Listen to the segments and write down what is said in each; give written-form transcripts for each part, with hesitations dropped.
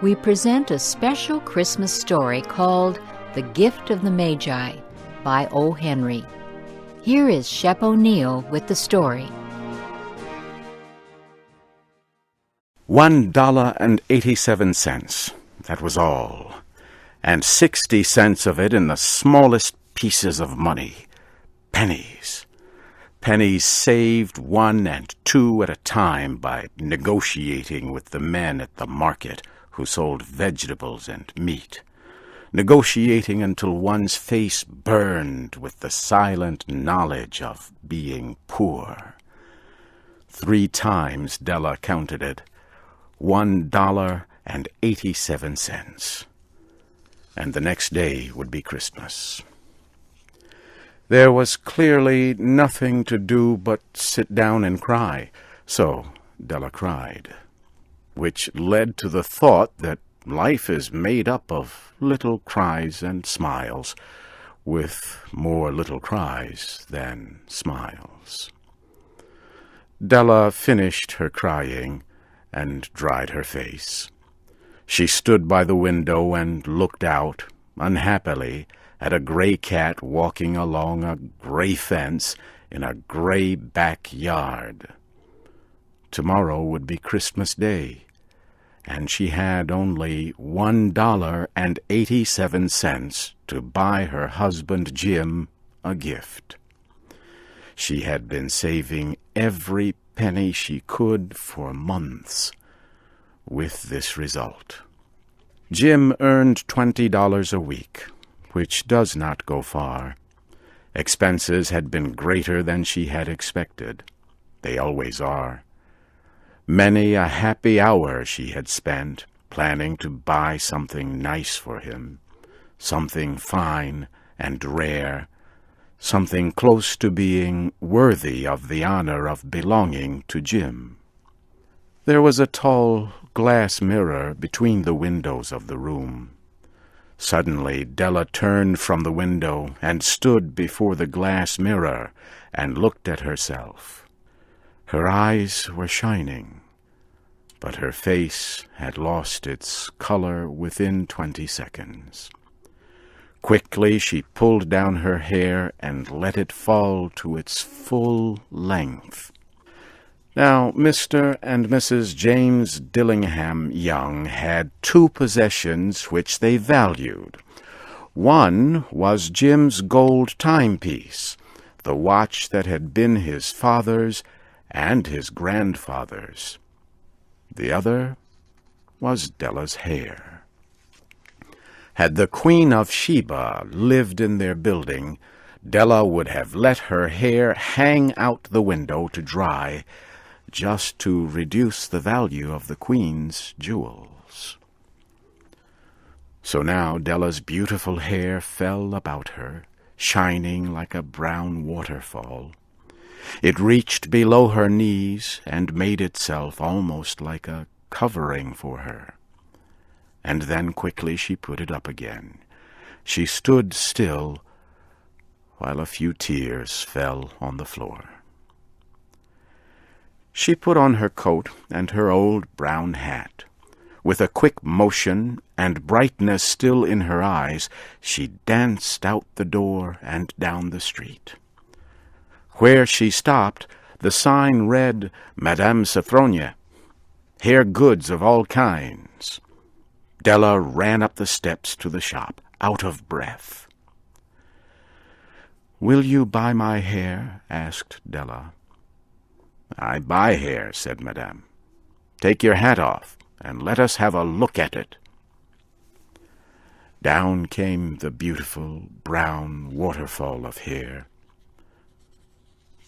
we present a special Christmas story called The Gift of the Magi by O. Henry. Here is Shep O'Neill with the story. $1.87, that was all, and 60 cents of it in the smallest pieces of money, pennies. Pennies saved 1 and 2 at a time by negotiating with the men at the market who sold vegetables and meat, negotiating until one's face burned with the silent knowledge of being poor. 3 times Della counted it, $1.87. And the next day would be Christmas. There was clearly nothing to do but sit down and cry, so Della cried, which led to the thought that life is made up of little cries and smiles, with more little cries than smiles. Della finished her crying and dried her face. She stood by the window and looked out, unhappily, at a gray cat walking along a gray fence in a gray backyard. Tomorrow would be Christmas Day, and she had only $1.87 to buy her husband Jim a gift. She had been saving every penny she could for months, with this result. Jim earned $20 a week, which does not go far. Expenses had been greater than she had expected. They always are. Many a happy hour she had spent planning to buy something nice for him, something fine and rare, something close to being worthy of the honor of belonging to Jim. There was a tall glass mirror between the windows of the room. Suddenly Della turned from the window and stood before the glass mirror and looked at herself. Her eyes were shining, but her face had lost its color within 20 seconds. Quickly she pulled down her hair and let it fall to its full length. Now, Mr. and Mrs. James Dillingham Young had 2 possessions which they valued. One was Jim's gold timepiece, the watch that had been his father's and his grandfather's. The other was Della's hair. Had the Queen of Sheba lived in their building, Della would have let her hair hang out the window to dry, just to reduce the value of the Queen's jewels. So now Della's beautiful hair fell about her, shining like a brown waterfall. It reached below her knees and made itself almost like a covering for her. And then quickly she put it up again. She stood still while a few tears fell on the floor. She put on her coat and her old brown hat. With a quick motion and brightness still in her eyes, she danced out the door and down the street. Where she stopped, the sign read, Madame Sophronia, hair goods of all kinds. Della ran up the steps to the shop, out of breath. "Will you buy my hair?" asked Della. "I buy hair," said Madame. "Take your hat off, and let us have a look at it." Down came the beautiful brown waterfall of hair.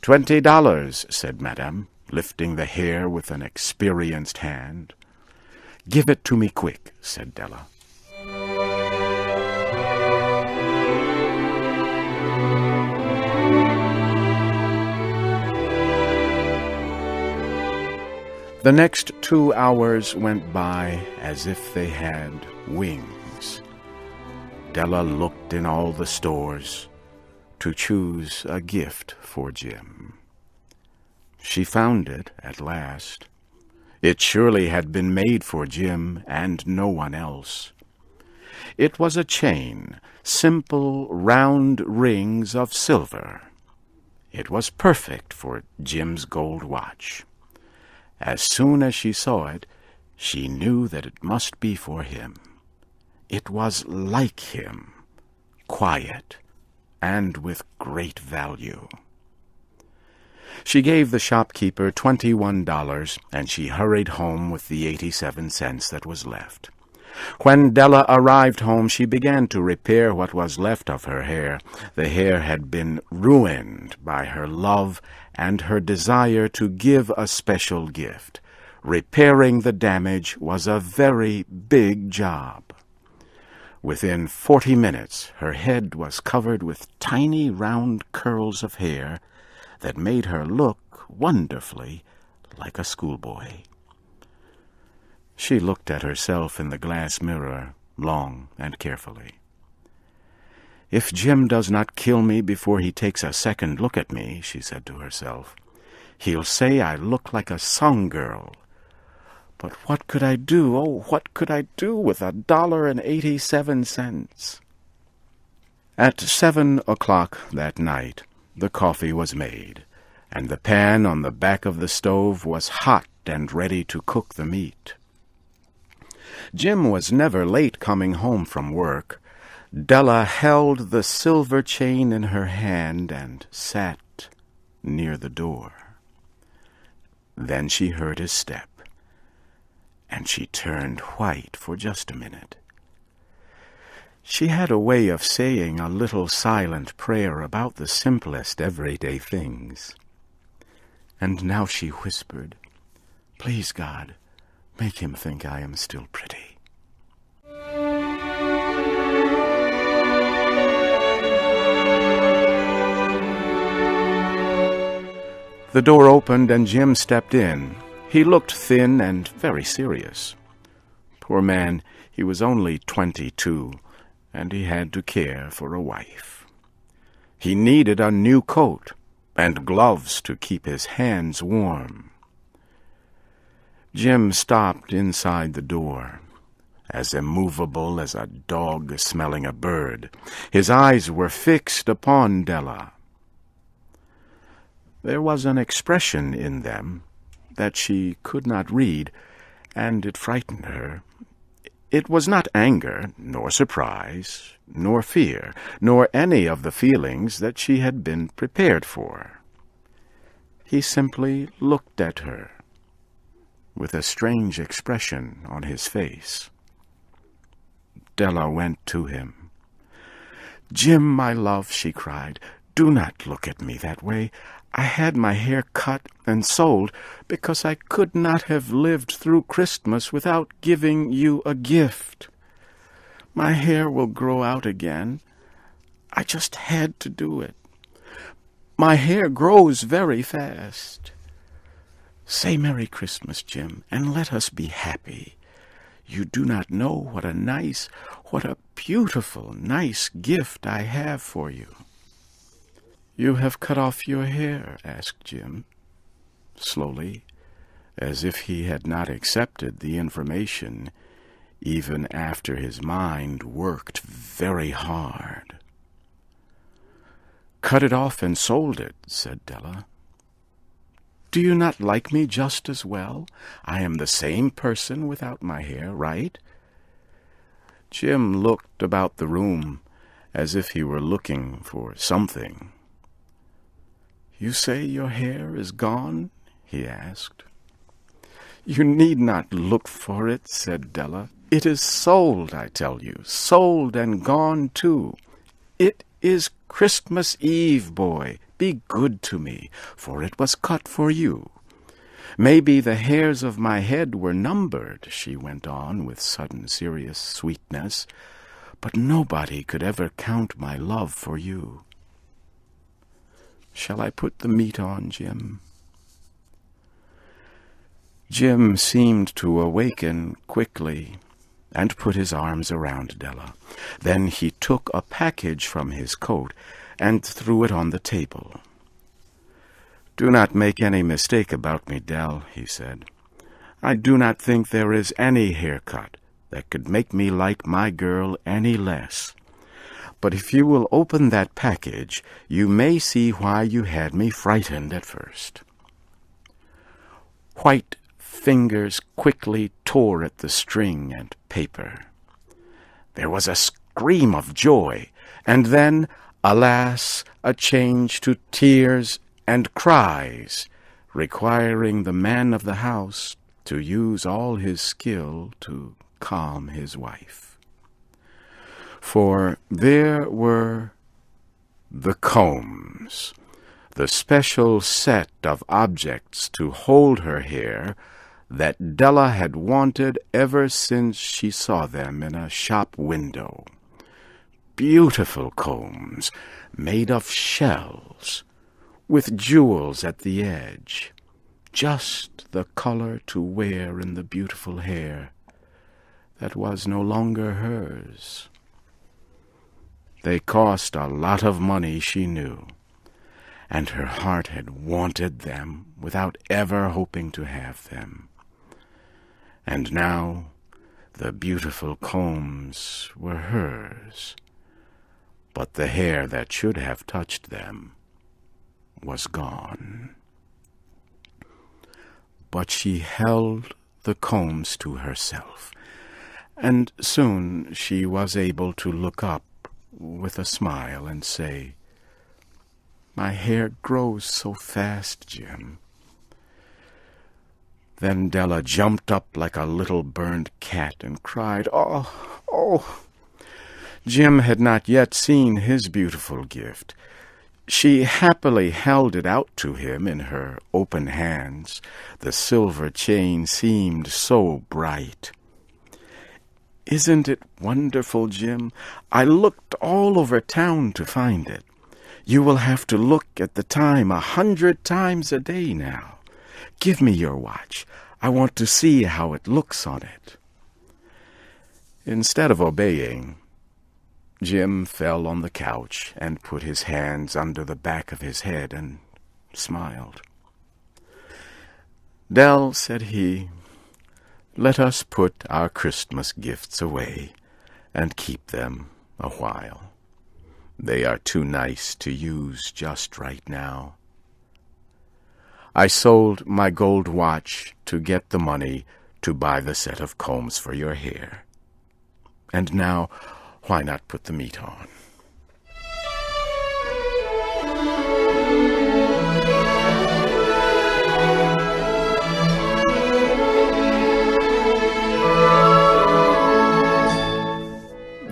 $20, said Madame, lifting the hair with an experienced hand. "Give it to me quick," said Della. The next 2 hours went by as if they had wings. Della looked in all the stores to choose a gift for Jim. She found it at last. It surely had been made for Jim and no one else. It was a chain, simple round rings of silver. It was perfect for Jim's gold watch. As soon as she saw it, she knew that it must be for him. It was like him, quiet, and with great value. She gave the shopkeeper $21, and she hurried home with the 87 cents that was left. When Della arrived home, she began to repair what was left of her hair. The hair had been ruined by her love and her desire to give a special gift. Repairing the damage was a very big job. Within 40 minutes, her head was covered with tiny round curls of hair that made her look wonderfully like a schoolboy. She looked at herself in the glass mirror long and carefully. "If Jim does not kill me before he takes a second look at me," she said to herself, "he'll say I look like a song girl. But what could I do? Oh, what could I do with $1.87? At 7 o'clock that night, the coffee was made, and the pan on the back of the stove was hot and ready to cook the meat. Jim was never late coming home from work. Della held the silver chain in her hand and sat near the door. Then she heard his step, and she turned white for just a minute. She had a way of saying a little silent prayer about the simplest everyday things. And now she whispered, "Please, God, make him think I am still pretty." The door opened and Jim stepped in. He looked thin and very serious. Poor man, he was only 22, and he had to care for a wife. He needed a new coat and gloves to keep his hands warm. Jim stopped inside the door, as immovable as a dog smelling a bird. His eyes were fixed upon Della. There was an expression in them that she could not read, and it frightened her. It was not anger, nor surprise, nor fear, nor any of the feelings that she had been prepared for. He simply looked at her, with a strange expression on his face. Della went to him. "Jim, my love," she cried, "do not look at me that way. I had my hair cut and sold because I could not have lived through Christmas without giving you a gift. My hair will grow out again. I just had to do it. My hair grows very fast. Say Merry Christmas, Jim, and let us be happy. You do not know what a beautiful, nice gift I have for you." "You have cut off your hair?" asked Jim, slowly, as if he had not accepted the information, even after his mind worked very hard. "Cut it off and sold it," said Della. "Do you not like me just as well? I am the same person without my hair, right?" Jim looked about the room as if he were looking for something. "You say your hair is gone?" he asked. "You need not look for it," said Della. "It is sold, I tell you, sold and gone too. It is Christmas Eve, boy. Be good to me, for it was cut for you. Maybe the hairs of my head were numbered," she went on with sudden serious sweetness, "but nobody could ever count my love for you. Shall I put the meat on, Jim?" Jim seemed to awaken quickly and put his arms around Della. Then he took a package from his coat and threw it on the table. "Do not make any mistake about me, Dell," he said. I do not think there is any haircut that could make me like my girl any less. But if you will open that package, you may see why you had me frightened at first." White fingers quickly tore at the string and paper. There was a scream of joy, and then, alas, a change to tears and cries, requiring the man of the house to use all his skill to calm his wife. For there were the combs, the special set of objects to hold her hair that Della had wanted ever since she saw them in a shop window. Beautiful combs made of shells, with jewels at the edge, just the color to wear in the beautiful hair that was no longer hers. They cost a lot of money, she knew, and her heart had wanted them without ever hoping to have them. And now the beautiful combs were hers, but the hair that should have touched them was gone. But she held the combs to herself, and soon she was able to look up with a smile and say, "My hair grows so fast, Jim." Then Della jumped up like a little burned cat and cried, "Oh, oh!" Jim had not yet seen his beautiful gift. She happily held it out to him in her open hands. The silver chain seemed so bright. "Isn't it wonderful, Jim? I looked all over town to find it. You will have to look at the time 100 times a day now. Give me your watch. I want to see how it looks on it." Instead of obeying, Jim fell on the couch and put his hands under the back of his head and smiled. "Dell," said he, "let us put our Christmas gifts away and keep them a while. They are too nice to use just right now. I sold my gold watch to get the money to buy the set of combs for your hair. And now, why not put the meat on?"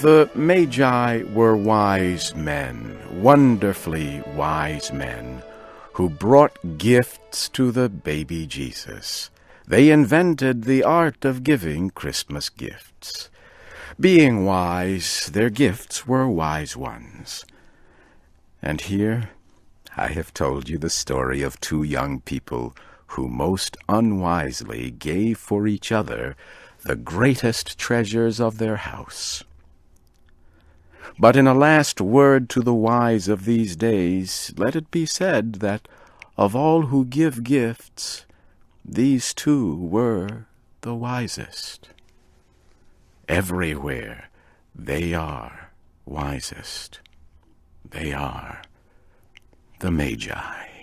The Magi were wise men, wonderfully wise men, who brought gifts to the baby Jesus. They invented the art of giving Christmas gifts. Being wise, their gifts were wise ones. And here I have told you the story of two young people who most unwisely gave for each other the greatest treasures of their house. But in a last word to the wise of these days, let it be said that of all who give gifts, these two were the wisest. Everywhere they are wisest. They are the Magi.